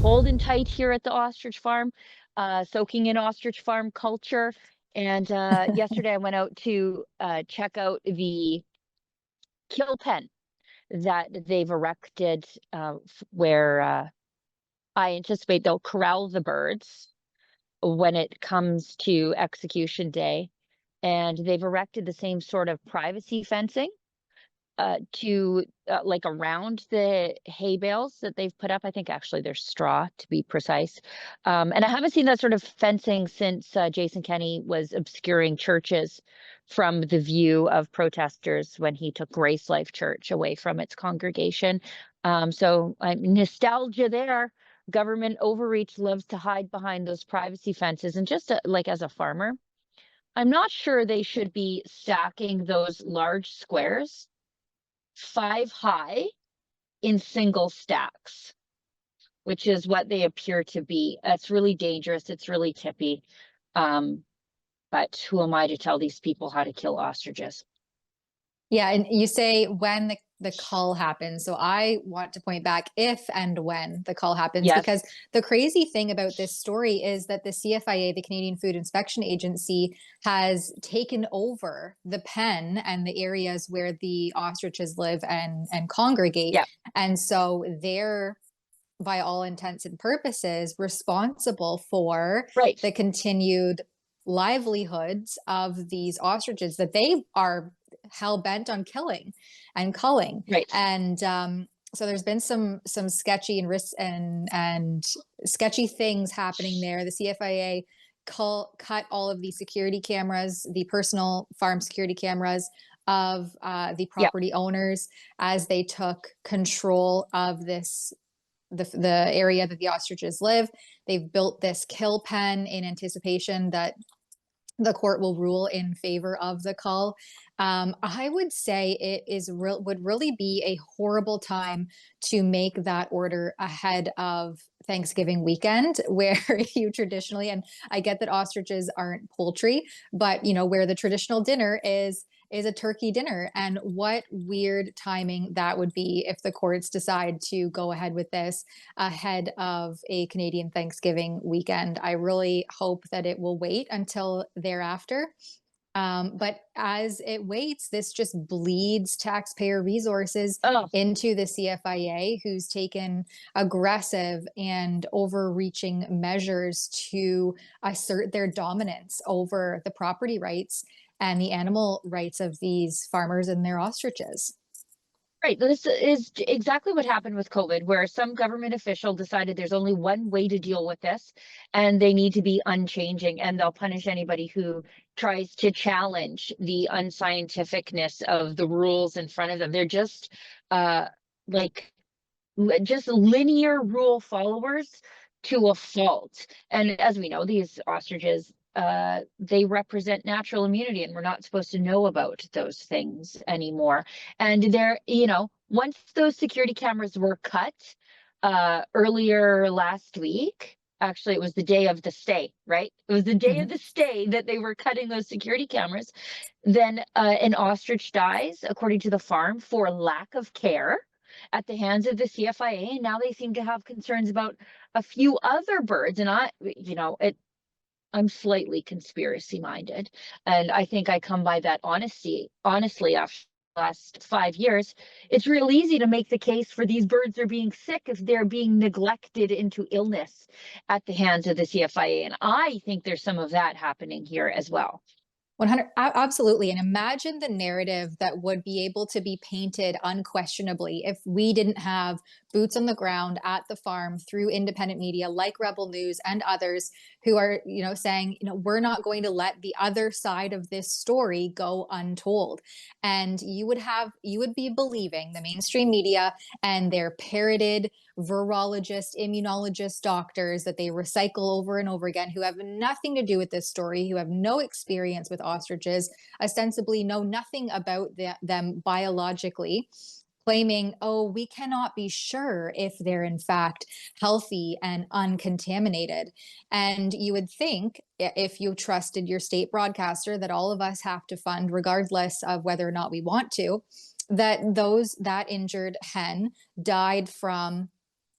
holding tight here at the ostrich farm, soaking in ostrich farm culture. And yesterday I went out to check out the kill pen that they've erected, where I anticipate they'll corral the birds when it comes to execution day. And they've erected the same sort of privacy fencing to like around the hay bales that they've put up. I think actually they're straw, to be precise. And I haven't seen that sort of fencing since Jason Kenney was obscuring churches from the view of protesters when he took Grace Life Church away from its congregation. So nostalgia there. Government overreach loves to hide behind those privacy fences. And just like as a farmer, I'm not sure they should be stacking those large squares 5 high in single stacks, which is what they appear to be. That's really dangerous. It's really tippy. But who am I to tell these people how to kill ostriches? Yeah, and you say when the cull happens. So I want to point back if and when the cull happens, Yes. because the crazy thing about this story is that the CFIA, the Canadian Food Inspection Agency, has taken over the pen and the areas where the ostriches live and congregate. Yeah. And so they're, by all intents and purposes, responsible for Right. the continued livelihoods of these ostriches that they are hell bent on killing and culling. Right. And so there's been some sketchy and risks and sketchy things happening there. The CFIA cut all of the security cameras, the personal farm security cameras of the Yeah. property owners as they took control of this the area that the ostriches live. They've built this kill pen in anticipation that the court will rule in favor of the cull. I would say it would really be a horrible time to make that order ahead of Thanksgiving weekend, where you traditionally, and I get that ostriches aren't poultry, but you know, where the traditional dinner is a turkey dinner. And what weird timing that would be if the courts decide to go ahead with this ahead of a Canadian Thanksgiving weekend. I really hope that it will wait until thereafter. But as it waits, this just bleeds taxpayer resources Oh, into the CFIA, who's taken aggressive and overreaching measures to assert their dominance over the property rights and the animal rights of these farmers and their ostriches. right. This is exactly what happened with COVID, where some government official decided there's only one way to deal with this, and they need to be unchanging, and they'll punish anybody who tries to challenge the unscientificness of the rules in front of them. They're just like just linear rule followers to a fault. And as we know, these ostriches, they represent natural immunity, and we're not supposed to know about those things anymore. And they're, you know, once those security cameras were cut earlier last week, actually it was the day of the stay, right? It was the day of Mhm. the stay that they were cutting those security cameras. Then an ostrich dies, according to the farm, for lack of care at the hands of the CFIA. And now they seem to have concerns about a few other birds. And I'm slightly conspiracy minded. And I think I come by that honestly, after the last 5 years. It's real easy to make the case for these birds are being sick if they're being neglected into illness at the hands of the CFIA. And I think there's some of that happening here as well. 100, absolutely. And imagine the narrative that would be able to be painted unquestionably if we didn't have boots on the ground at the farm through independent media like Rebel News and others who are, you know, saying, you know, we're not going to let the other side of this story go untold. And you would be believing the mainstream media and their parroted virologists, immunologists, doctors that they recycle over and over again, who have nothing to do with this story, who have no experience with ostriches, ostensibly know nothing about them biologically, claiming, oh, we cannot be sure if they're in fact healthy and uncontaminated. And you would think, if you trusted your state broadcaster that all of us have to fund, regardless of whether or not we want to, that that injured hen died from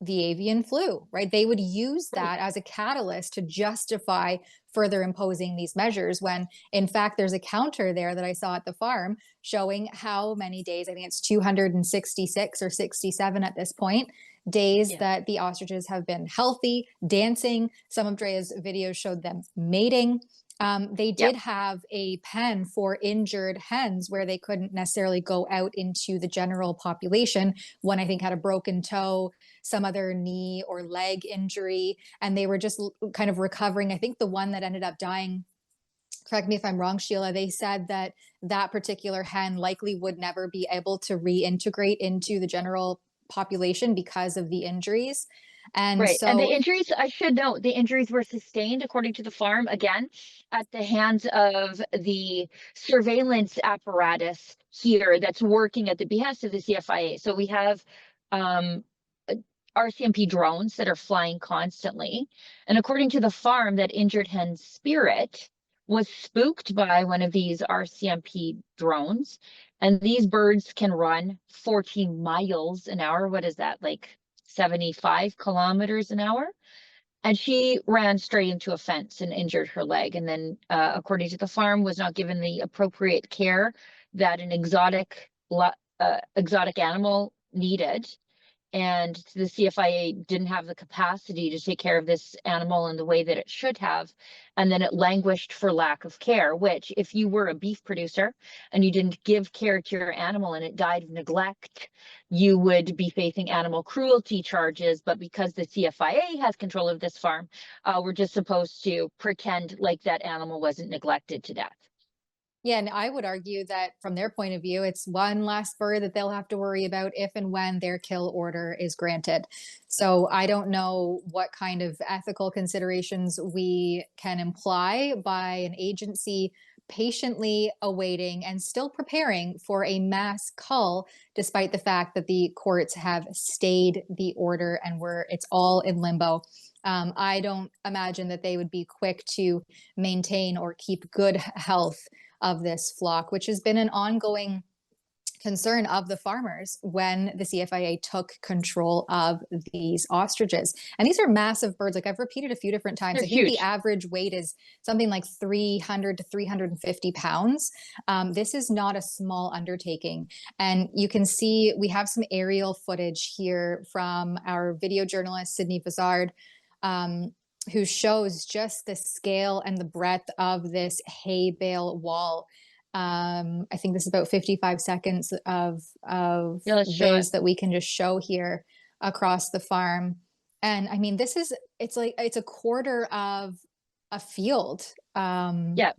the avian flu, right? They would use Right. that as a catalyst to justify further imposing these measures when, in fact, there's a counter there that I saw at the farm showing how many days, I think it's 266 or 67 at this point, days Yeah. that the ostriches have been healthy, dancing. Some of Drea's videos showed them mating. They Yep. did have a pen for injured hens where they couldn't necessarily go out into the general population. One, I think, had a broken toe, some other knee or leg injury, and they were just kind of recovering. I think the one that ended up dying, correct me if I'm wrong, Sheila, they said that that particular hen likely would never be able to reintegrate into the general population because of the injuries. And Right. And the so, injuries, I should note, the injuries were sustained, according to the farm, again, at the hands of the surveillance apparatus here that's working at the behest of the CFIA. So we have um, uh, RCMP drones that are flying constantly. And according to the farm, that injured hen's spirit was spooked by one of these RCMP drones. And these birds can run 14 miles an hour. What is that, like 75 kilometers an hour? And she ran straight into a fence and injured her leg. And then, according to the farm, was not given the appropriate care that an exotic animal needed. And the CFIA didn't have the capacity to take care of this animal in the way that it should have. And then it languished for lack of care, which, if you were a beef producer and you didn't give care to your animal and it died of neglect, you would be facing animal cruelty charges. But because the CFIA has control of this farm, we're just supposed to pretend like that animal wasn't neglected to death. yeah, and I would argue that from their point of view, it's one less bird that they'll have to worry about if and when their kill order is granted. So I don't know what kind of ethical considerations we can imply by an agency patiently awaiting and still preparing for a mass cull, despite the fact that the courts have stayed the order and it's all in limbo. I don't imagine that they would be quick to maintain or keep good health of this flock, which has been an ongoing concern of the farmers when the CFIA took control of these ostriches. And these are massive birds. Like I've repeated a few different times, They're I think the huge. average weight is something like 300 to 350 pounds. This is not a small undertaking. And you can see we have some aerial footage here from our video journalist, Sydney Vizard, who shows just the scale and the breadth of this hay bale wall. I think this is about 55 seconds of Yeah, let's show it. viz that we can just show here across the farm. And I mean, it's like it's a quarter of a field. Yeah.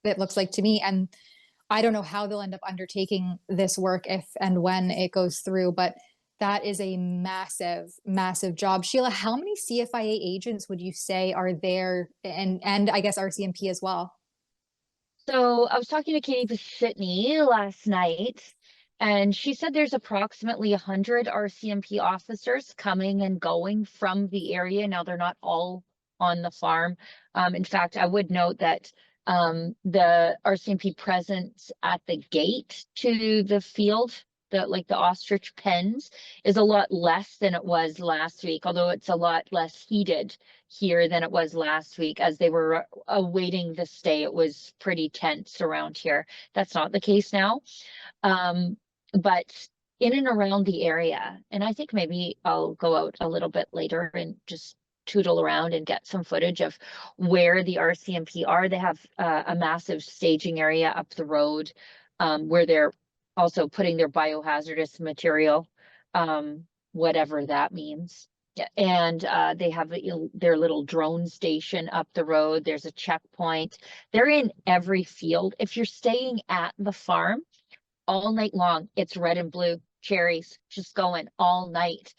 It looks like to me. And I don't know how they'll end up undertaking this work if and when it goes through, but that is a massive, massive job. Sheila, how many CFIA agents would you say are there, and I guess RCMP as well? So I was talking to Katie Sydney last night, and she said there's approximately 100 RCMP officers coming and going from the area. Now, they're not all on the farm. In fact, I would note that the RCMP presence at the gate to the field, the ostrich pens, is a lot less than it was last week, although it's a lot less heated here than it was last week. As they were awaiting the stay, it was pretty tense around here. That's not the case now. But in and around the area, and I think maybe I'll go out a little bit later and just tootle around and get some footage of where the RCMP are. They have a massive staging area up the road, where they're also putting their biohazardous material, whatever that means. Yeah, and they have their little drone station up the road. There's a checkpoint. They're in every field. If you're staying at the farm all night long, it's red and blue cherries just going all night.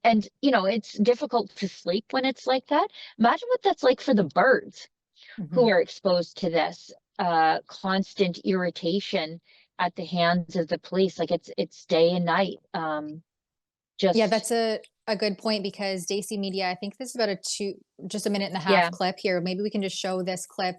And it's difficult to sleep when it's like that. Imagine what that's like for the birds who Mhm. are exposed to this constant irritation at the hands of the police. Like it's day and night. Yeah, Just that's a good point because Daisy Media, I think this is about just a minute and a half Yeah. clip here. Maybe we can just show this clip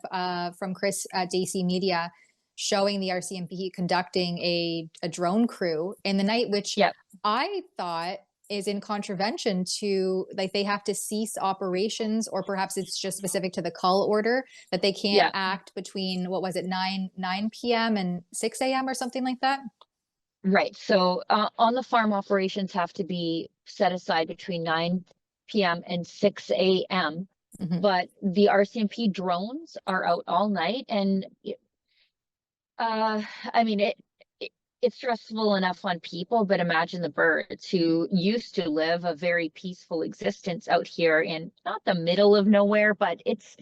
from Chris at Daisy Media showing the RCMP conducting a drone crew in the night, which Yep. I thought is in contravention to, like, they have to cease operations, or perhaps it's just specific to the cull order that they can't Yeah. act between, what was it, 9 p.m. and 6 a.m. or something like that? Right. So on the farm, operations have to be set aside between 9 p.m. and 6 a.m. Mhm. But the RCMP drones are out all night, and I mean it's stressful enough on people, but imagine the birds who used to live a very peaceful existence out here in not the middle of nowhere, but it's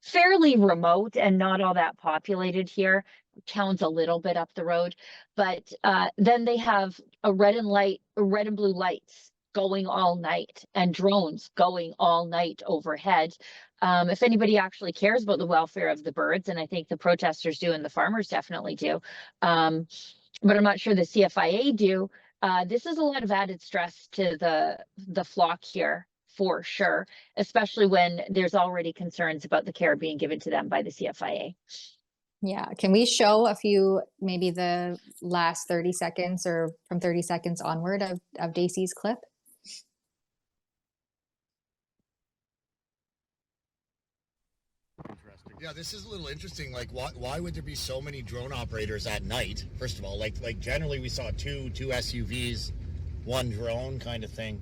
fairly remote and not all that populated here. Town's a little bit up the road, but then they have red and blue lights going all night, and drones going all night overhead. If anybody actually cares about the welfare of the birds, and I think the protesters do and the farmers definitely do, but I'm not sure the CFIA do. This is a lot of added stress to the flock here for sure, especially when there's already concerns about the care being given to them by the CFIA. Yeah. Can we show a few, maybe the last 30 seconds or from 30 seconds onward of Dacey's clip? Interesting. Yeah, this is a little interesting. Like, why would there be so many drone operators at night? First of all, like generally we saw two SUVs, one drone kind of thing.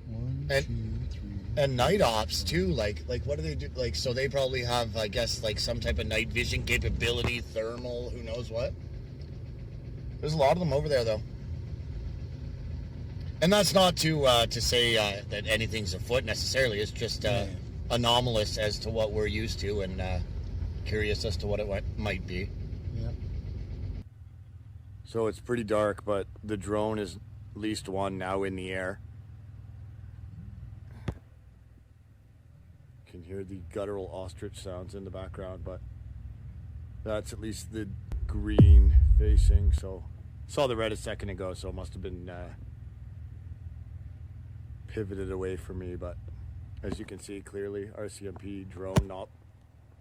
One, And- 2, 3. And night ops too. Like what do they do? Like, so they probably have, I guess, like some type of night vision capability, thermal, who knows what. There's a lot of them over there though. And that's not to say that anything's afoot necessarily. It's just anomalous as to what we're used to, and curious as to what it might be. Yeah. So it's pretty dark, but the drone is at least one now in the air. Can hear the guttural ostrich sounds in the background, but that's at least the green facing. So saw the red a second ago, so it must have been pivoted away from me, but as you can see clearly, RCMP drone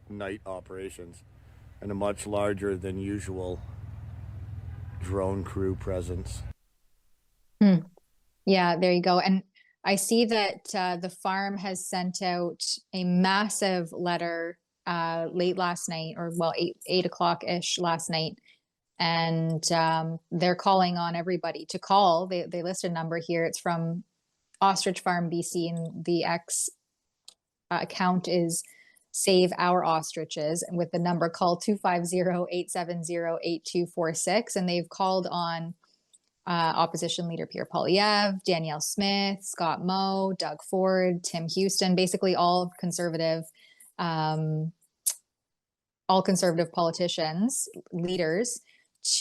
night operations, and a much larger than usual drone crew presence. Yeah, there you go. And I see that the farm has sent out a massive letter late last night, or well, 8 o'clock ish last night. And they're calling on everybody to call. They list a number here. It's from Ostrich Farm BC, and the X account is Save Our Ostriches, and with the number, call 250-870-8246. And they've called on opposition leader Pierre Poilievre, Danielle Smith, Scott Moe, Doug Ford, Tim Houston, basically all conservative politicians, leaders,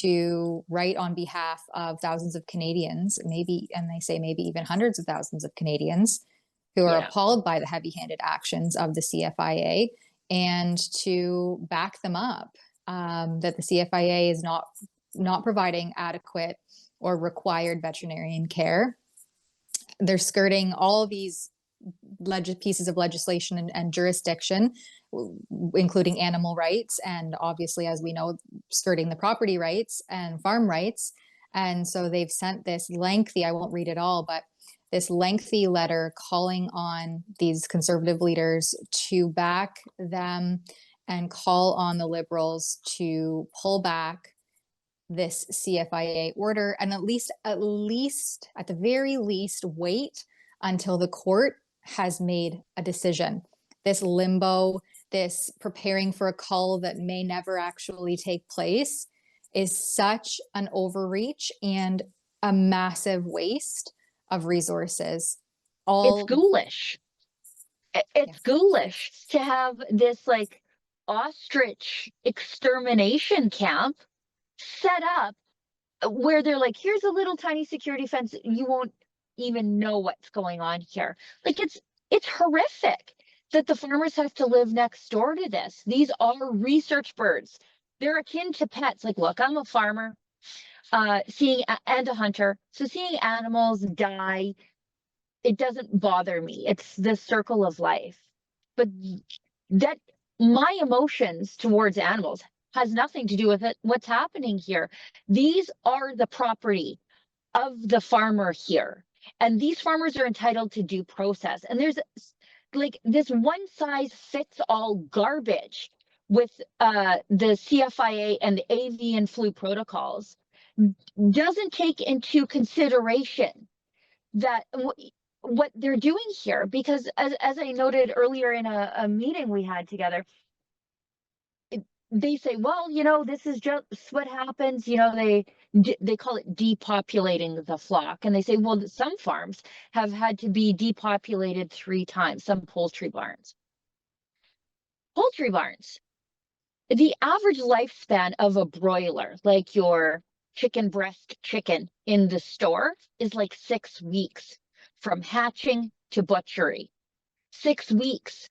to write on behalf of thousands of Canadians, maybe, and they say maybe even hundreds of thousands of Canadians who are appalled by the heavy-handed actions of the CFIA, and to back them up, that the CFIA is not providing adequate or required veterinarian care. They're skirting all these pieces of legislation and jurisdiction, including animal rights, and obviously, as we know, skirting the property rights and farm rights. And so they've sent this lengthy, I won't read it all, but this lengthy letter calling on these conservative leaders to back them and call on the Liberals to pull back this CFIA order, and at the very least, wait until the court has made a decision. This limbo, this preparing for a cull that may never actually take place, is such an overreach and a massive waste of resources. It's ghoulish. It's ghoulish to have this like ostrich extermination camp set up where they're like, here's a little tiny security fence. You won't even know what's going on here. Like, it's horrific that the farmers have to live next door to this. These are research birds. They're akin to pets. Like, look, I'm a farmer, and a hunter. So seeing animals die, it doesn't bother me. It's the circle of life. But that my emotions towards animals has nothing to do with it. What's happening here? These are the property of the farmer here. And these farmers are entitled to due process. And there's like this one size fits all garbage with the CFIA and the avian flu protocols doesn't take into consideration that what they're doing here, because as I noted earlier in a meeting we had together, they say, well, you know, this is just what happens. You know, they call it depopulating the flock, and they say, well, some farms have had to be depopulated 3 times. Some poultry barns. The average lifespan of a broiler, like your chicken breast chicken in the store, is like 6 weeks from hatching to butchery. 6 weeks.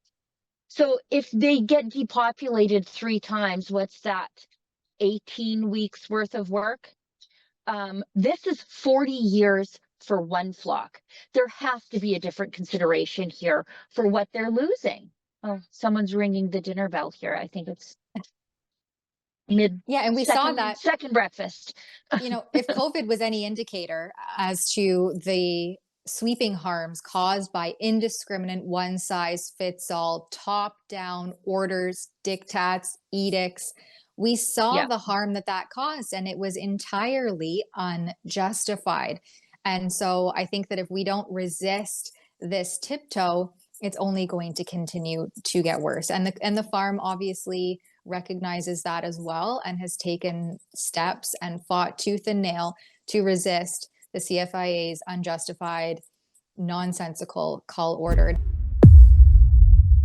So if they get depopulated 3 times, what's that? 18 weeks worth of work. This is 40 years for one flock. There has to be a different consideration here for what they're losing. Oh, someone's ringing the dinner bell here. I think it's mid. Yeah, and we saw that second breakfast. You know, if COVID was any indicator as to the sweeping harms caused by indiscriminate one size fits all, top down orders, diktats, edicts, we saw the harm that caused, and it was entirely unjustified. And so I think that if we don't resist this tiptoe, it's only going to continue to get worse. And the farm obviously recognizes that as well, and has taken steps and fought tooth and nail to resist the CFIA's unjustified, nonsensical call order.